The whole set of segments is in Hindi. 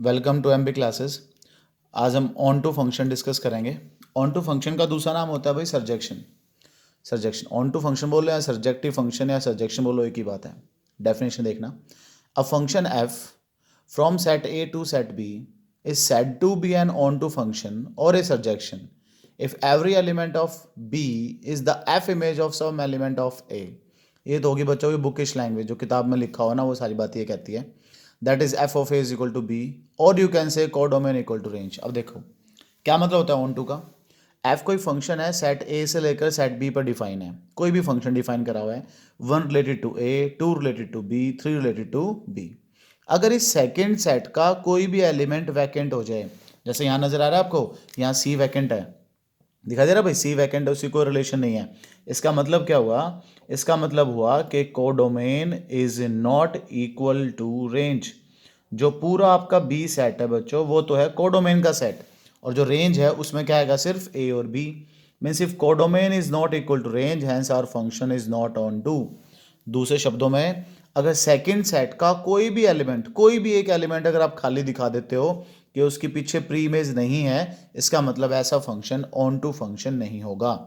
Welcome two MB classes. आज हम ऑन टू फंक्शन डिस्कस करेंगे। ऑन टू फंक्शन का दूसरा नाम होता है भाई सरजेक्शन। सरजेक्शन ऑन टू फंक्शन बोलो या सरजेक्टिव फंक्शन या सरजेक्शन बोलो, एक ही बात है। डेफिनेशन देखना, a function f from set A to set B is said to be an onto to function और a surjection if every element of B is the f image of some element of A. ये तो होगी बच्चों की बुकिश लैंग्वेज, जो किताब में लिखा हो ना वो सारी बात ये कहती है। That is f of A is equal to B और you can say codomain equal to range. अब देखो क्या मतलब होता है ऑन टू का। एफ कोई फंक्शन है, सेट ए से लेकर सेट बी पर डिफाइन है। कोई भी फंक्शन डिफाइन करा हुआ है, one related to A, two related to B, three related to B. अगर इस सेकेंड सेट का कोई भी एलिमेंट वैकेंट हो जाए, जैसे यहाँ नजर आ रहा है आपको, यहाँ सी वैकेंट है, दिखा दे रहा भाई, सी वैकेंट है, उसकी कोई रिलेशन नहीं है। इसका मतलब क्या हुआ? इसका मतलब हुआ कि codomain is not equal to range. जो पूरा आपका बी सेट है बच्चों, वो तो है कोडोमेन का सेट, और जो रेंज है उसमें क्या आएगा? सिर्फ ए और B. Means if codomain is not equal to range, hence our function is not onto. दूसरे शब्दों में, अगर सेकंड सेट का कोई भी एलिमेंट, कोई भी एक एलिमेंट अगर आप खाली दिखा देते हो कि उसके पीछे प्री इमेज नहीं है, इसका मतलब ऐसा फंक्शन ऑन टू फंक्शन नहीं होगा।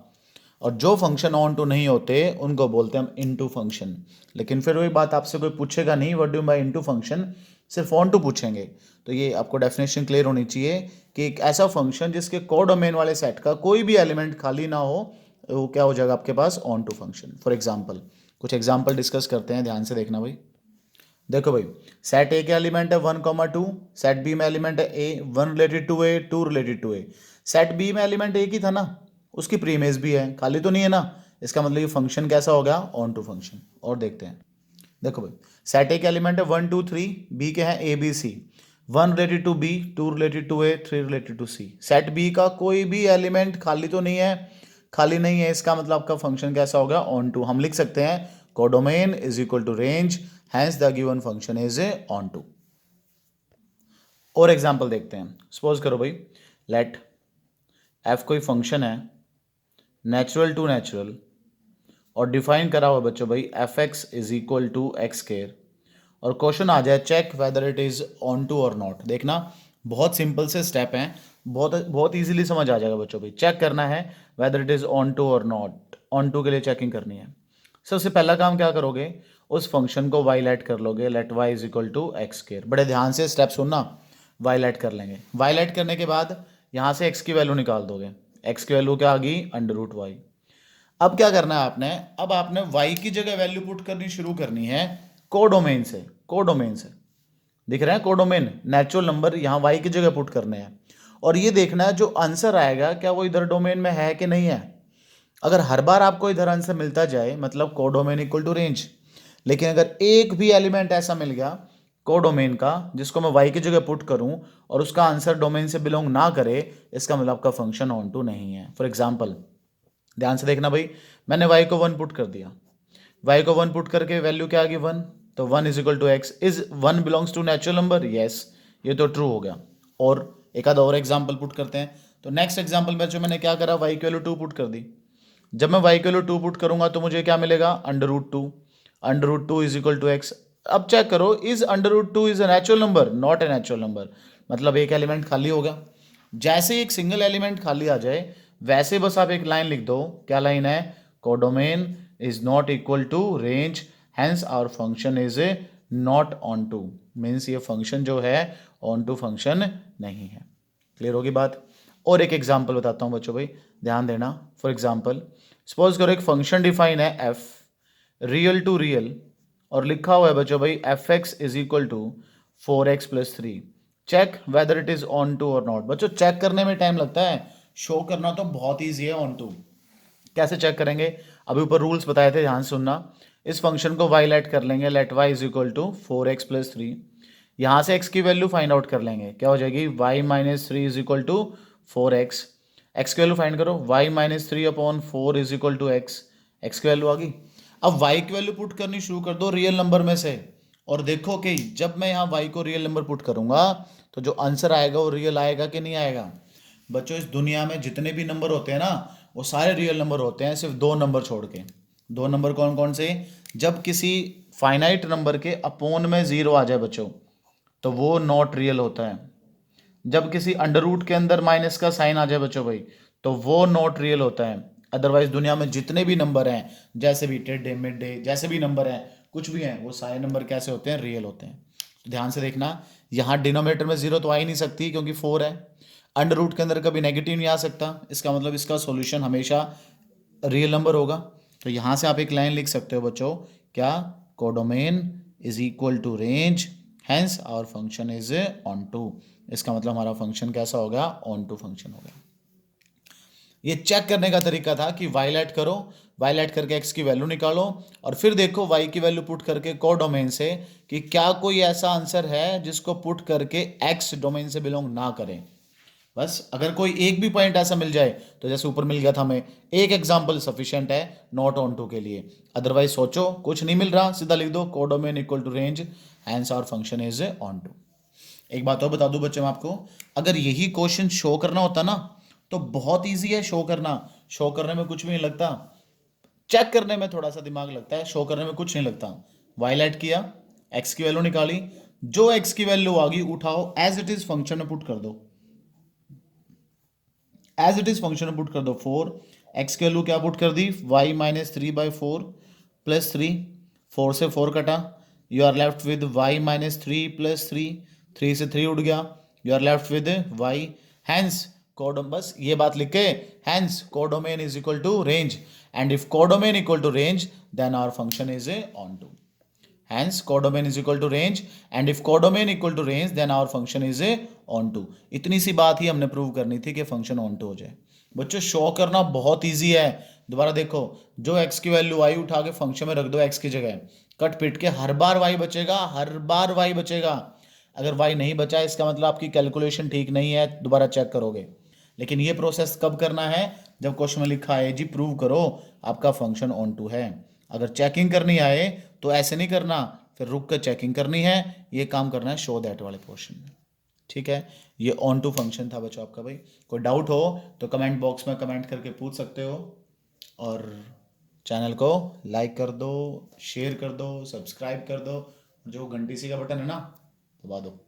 और जो फंक्शन ऑन टू नहीं होते उनको बोलते हैं हम इनटू फंक्शन। लेकिन फिर वही बात, आपसे कोई पूछेगा नहीं what do by into function, सिर्फ ऑन टू पूछेंगे। तो ये आपको डेफिनेशन क्लियर होनी चाहिए कि एक ऐसा फंक्शन जिसके कोडोमेन वाले सेट का कोई भी एलिमेंट खाली ना हो, वो क्या हो जाएगा आपके पास? On to function. For example, कुछ एग्जाम्पल डिस्कस करते हैं, ध्यान से देखना भाई। देखो भाई, सेट ए के एलिमेंट है 1, 2, सेट बी में एलिमेंट है A, one related to A, two related to A. Set B में एलिमेंट एक ही था ना, उसकी प्री इमेज भी है, खाली तो नहीं है ना। इसका मतलब ये फंक्शन कैसा हो गया? On to function. और देखते हैं, देखो भाई, सेट ए के एलिमेंट है 1, 2, 3, बी के हैं A B C, one related to B, two related to A, three related to C. Set B का कोई भी एलिमेंट खाली तो नहीं है, खाली नहीं है, इसका मतलब आपका फंक्शन कैसा होगा? Onto. हम लिख सकते हैं codomain is equal to range, hence the given function is on to. और एग्जांपल देखते हैं। सपोज करो भाई, लेट एफ कोई फंक्शन है नेचुरल टू नेचुरल, और डिफाइन करा हुआ बच्चों भाई F X is equal to X square, और क्वेश्चन आ जाए check whether it is on to और नॉट। देखना, बहुत सिंपल से स्टेप हैं, बहुत बहुत इजीली समझ आ जाएगा बच्चों भाई। चेक करना है whether it is on to और नॉट। ऑन टू के लिए चेकिंग करनी है। सबसे पहला काम क्या करोगे? उस फंक्शन को वाई लेट कर लोगे, let Y is equal to X square. बड़े ध्यान से स्टेप सुनना, वाई लेट कर लेंगे। वाई लेट करने के बाद यहाँ से एक्स की वैल्यू निकाल दोगे। एक्स की वैल्यू क्या आ गई? Under root Y. अब क्या करना है आपने? अब आपने y की जगह वैल्यू पुट करनी शुरू करनी है कोडोमेन से। कोडोमेन से दिख रहा है कोडोमेन, नेचुरल नंबर यहाँ y की जगह पुट करने हैं, और ये देखना है जो आंसर आएगा क्या वो इधर डोमेन में है कि नहीं है। अगर हर बार आपको इधर आंसर मिलता जाए, मतलब कोडोमेन इक्वल टू रेंज। लेकिन अगर एक भी एलिमेंट ऐसा मिल गया कोडोमेन का जिसको मैं y की जगह पुट करूं और उसका आंसर डोमेन से बिलोंग ना करे, इसका मतलब आपका फंक्शन ऑन टू नहीं है। फॉर एग्जाम्पल, ध्यान से देखना भाई, मैंने y को 1 पुट कर दिया। y को 1 पुट करके वैल्यू क्या आ गई? 1। तो 1 is equal to X. Is 1 belongs to natural number? Yes, ये तो ट्रू हो गया। और एक आधा और एग्जाम्पल पुट करते हैं। तो नेक्स्ट एग्जाम्पल में जो मैंने क्या करा, y की वैल्यू 2 पुट कर दी। जब मैं y की वैल्यू 2 पुट करूंगा तो मुझे क्या मिलेगा? Under root two. Under root two is equal to X. अब चेक करो, is under root two is a natural number? Not a natural number. मतलब एक एलिमेंट खाली होगा। जैसे ही एक सिंगल एलिमेंट खाली आ जाए, वैसे बस आप एक लाइन लिख दो। क्या लाइन है? Codomain is not equal to range, hence our function is not onto. Means ये फंक्शन जो है ऑन टू फंक्शन नहीं है। क्लियर होगी बात? और एक एग्जांपल बताता हूँ बच्चों भाई, ध्यान देना। फॉर एग्जांपल, सपोज करो एक फंक्शन डिफाइन है एफ रियल टू रियल, और लिखा हुआ है बच्चों भाई F X is equal to 4x+3। Check whether it is on to और नॉट। बच्चों चेक करने में टाइम लगता है, शो करना तो बहुत ईजी है ऑन टू। कैसे चेक करेंगे? अभी ऊपर रूल्स बताए थे, ध्यान से सुनना। इस फंक्शन को वाई लेट कर लेंगे, let Y is equal to 4x+3। यहाँ से x की वैल्यू फाइंड आउट कर लेंगे, क्या हो जाएगी? y-3 is equal to 4x। x की वैल्यू फाइंड करो, y-3/4 is equal to x। x की वैल्यू आ गई। अब y की वैल्यू पुट करनी शुरू कर दो रियल नंबर में से, और देखो कि जब मैं यहाँ y को रियल नंबर पुट करूंगा तो जो आंसर आएगा वो रियल आएगा कि नहीं आएगा। बच्चों इस दुनिया में जितने भी नंबर होते हैं ना, वो सारे रियल नंबर होते हैं, सिर्फ दो नंबर छोड़ के। दो नंबर कौन कौन से? जब किसी फाइनाइट नंबर के अपोन में जीरो आ जाए बच्चों, तो वो नॉट रियल होता है। जब किसी अंडर रूट के अंदर माइनस का साइन आ जाए बच्चों भाई, तो वो नॉट रियल होता है। अदरवाइज दुनिया में जितने भी नंबर हैं, जैसे भी टेढ़े मेढ़े जैसे भी नंबर हैं, कुछ भी हैं, वो सारे नंबर कैसे होते हैं? रियल होते हैं। तो ध्यान से देखना, यहाँ डिनोमिनेटर में जीरो तो आ ही नहीं सकती क्योंकि 4 है। अंडर रूट के अंदर कभी नेगेटिव नहीं आ सकता, इसका मतलब इसका सॉल्यूशन हमेशा रियल नंबर होगा। तो यहाँ से आप एक लाइन लिख सकते हो बच्चों, क्या? Codomain is equal to range, hence our function is on to. इसका मतलब हमारा फंक्शन कैसा होगा? ऑन टू फंक्शन होगा। ये चेक करने का तरीका था कि वायलेट करो, वायलेट करके एक्स की वैल्यू निकालो और फिर देखो वाई की वैल्यू पुट करके कोडोमेन से कि क्या कोई ऐसा आंसर है जिसको पुट करके एक्स डोमेन से बिलोंग ना करें। बस अगर कोई एक भी पॉइंट ऐसा मिल जाए, तो जैसे ऊपर मिल गया था हमें, एक एग्जांपल सफिशिएंट है नॉट ऑन टू के लिए। अदरवाइज सोचो कुछ नहीं मिल रहा, सीधा लिख दो codomain equal to range, hence our function is on to. एक बात और बता दूं बच्चे मैं आपको, अगर यही क्वेश्चन शो करना होता ना, तो बहुत ईजी है शो करना। शो करने में कुछ भी नहीं लगता, चेक करने में थोड़ा सा दिमाग लगता है, शो करने में कुछ नहीं लगता। वायलेट किया, एक्स की वैल्यू निकाली, जो एक्स की वैल्यू आ गई उठाओ, एज इट इज फंक्शन में पुट कर दो, एज इट इज फंक्शन में पुट कर दो। 4 एक्स की वैल्यू क्या पुट कर दी? वाई माइनस 3/4 प्लस 3, 4 से 4 कटा, you are left with y minus 3 plus 3, 3 से 3 उड़ गया, you are left with y, hence codomain, बस ये बात लिख के, hence codomain is equal to range, and if codomain equal to range then our function is on टू। Hence codomain is equal to range, and if codomain equal to range then our function is on to। इतनी सी बात ही हमने प्रूव करनी थी कि फंक्शन ऑन टू हो जाए। बच्चों शो करना बहुत इजी है। दोबारा देखो, जो x की वैल्यू y उठा के फंक्शन में रख दो x की जगह, कट पिट के हर बार y बचेगा, हर बार y बचेगा। अगर y नहीं बचा इसका मतलब आपकी कैलकुलेशन ठीक नहीं है, दोबारा चेक करोगे। लेकिन ये प्रोसेस कब करना है? जब क्वेश्चन में लिखा है जी प्रूव करो आपका फंक्शन ऑन टू है। अगर चेकिंग करनी आए तो ऐसे नहीं करना, फिर रुक कर चेकिंग करनी है, ये काम करना है शो दैट वाले पोर्शन में। ठीक है, ये ऑन टू फंक्शन था बच्चों आपका। भाई कोई डाउट हो तो कमेंट बॉक्स में कमेंट करके पूछ सकते हो, और चैनल को लाइक कर दो, शेयर कर दो, सब्सक्राइब कर दो, जो घंटी सी का बटन है ना दबा दो।